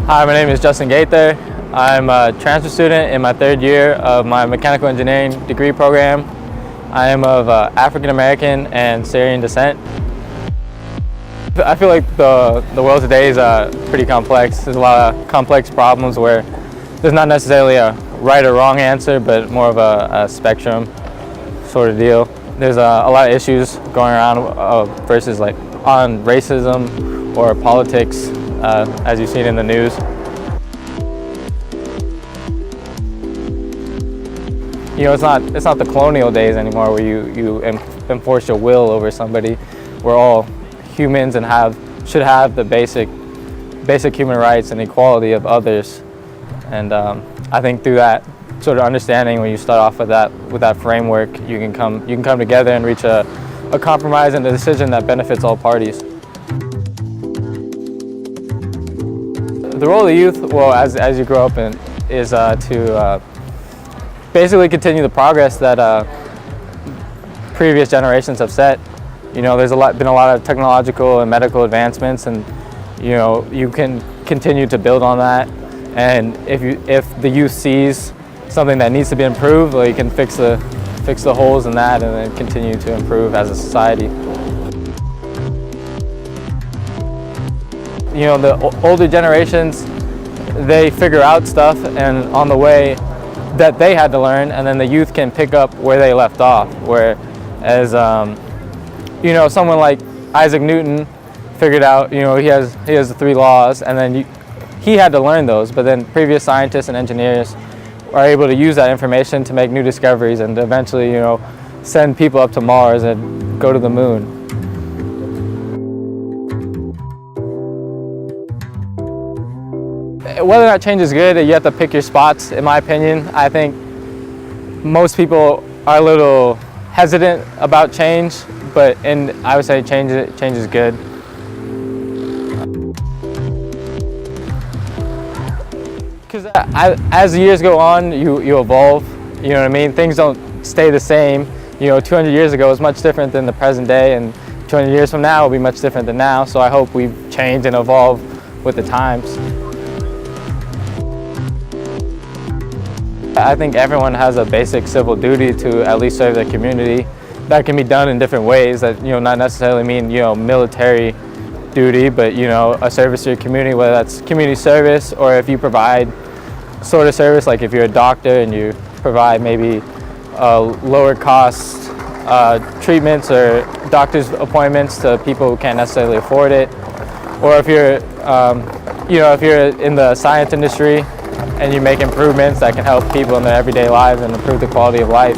Hi, my name is Justin Gaither. I'm a transfer student in my third year of my mechanical engineering degree program. I am of African American and Syrian descent. I feel like the world today is pretty complex. There's a lot of complex problems where there's not necessarily a right or wrong answer, but more of a spectrum sort of deal. There's a lot of issues going around versus like on racism or politics, as you've seen in the news. You know, it's not the colonial days anymore where you enforce your will over somebody. We're all humans and should have the basic human rights and equality of others. And I think through that sort of understanding, when you start off with that framework, you can come together and reach a compromise and a decision that benefits all parties. The role of the youth, well, as you grow up is to basically continue the progress that previous generations have set. You know, there's been a lot of technological and medical advancements, and you know, you can continue to build on that. And if the youth sees something that needs to be improved, well, you can fix the holes in that, and then continue to improve as a society. You know, the older generations, they figure out stuff and on the way that they had to learn, and then the youth can pick up where they left off. Whereas, you know, someone like Isaac Newton figured out, you know, he has the 3 laws, and then he had to learn those, but then previous scientists and engineers are able to use that information to make new discoveries and to eventually, you know, send people up to Mars and go to the moon. Whether that change is good, you have to pick your spots, in my opinion. I think most people are a little hesitant about change, and I would say change is good. Because as the years go on, you evolve. You know what I mean? Things don't stay the same. You know, 200 years ago was much different than the present day, and 200 years from now will be much different than now. So I hope we change and evolve with the times. I think everyone has a basic civil duty to at least serve their community. That can be done in different ways that, you know, not necessarily mean, you know, military duty, but, you know, a service to your community, whether that's community service or if you provide sort of service, like if you're a doctor and you provide maybe lower cost treatments or doctor's appointments to people who can't necessarily afford it. Or if you're, you know, if you're in the science industry and you make improvements that can help people in their everyday lives and improve the quality of life.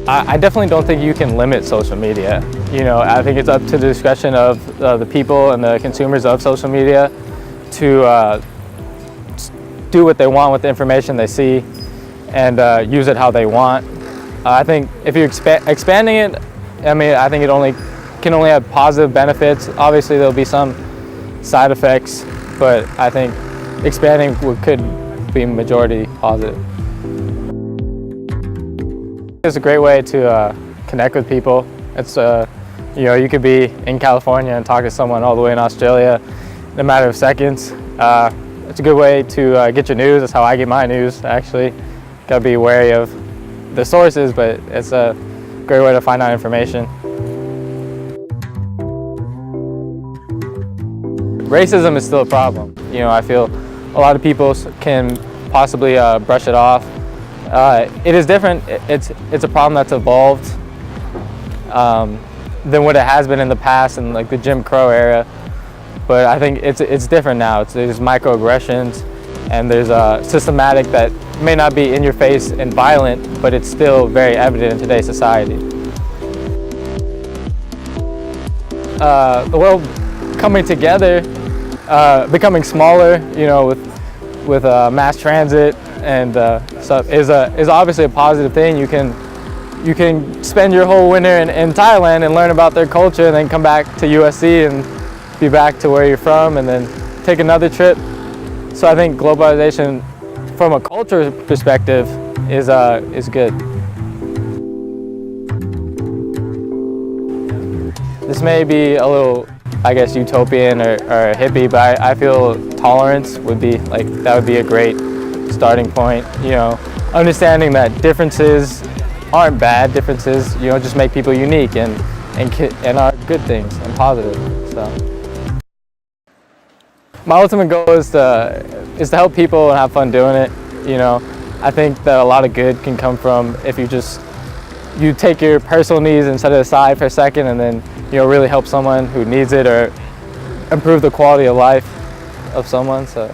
I definitely don't think you can limit social media. You know, I think it's up to the discretion of the people and the consumers of social media to do what they want with the information they see and use it how they want. I think if you're expanding it, I mean, I think it can only have positive benefits. Obviously, there'll be some side effects, but I think expanding could be majority positive. It's a great way to connect with people. It's you know, you could be in California and talk to someone all the way in Australia in a matter of seconds. It's a good way to get your news. That's how I get my news, actually. Gotta be wary of the sources, but it's a great way to find out information. Racism is still a problem. You know, I feel a lot of people can possibly brush it off. It is different. It's a problem that's evolved than what it has been in the past in like the Jim Crow era. But I think it's different now. There's microaggressions, and there's systematic that may not be in your face and violent, but it's still very evident in today's society. The world coming together, becoming smaller, you know, with mass transit and stuff is obviously a positive thing. You can spend your whole winter in Thailand and learn about their culture, and then come back to USC and be back to where you're from, and then take another trip. So I think globalization, from a culture perspective, is good. This may be a little I guess, utopian or hippie, but I feel tolerance would be like, that would be a great starting point. You know, understanding that differences aren't bad. Differences, you know, just make people unique and are good things and positive. So my ultimate goal is to help people and have fun doing it. You know, I think that a lot of good can come from if you take your personal needs and set it aside for a second, and then, you know, really help someone who needs it or improve the quality of life of someone. So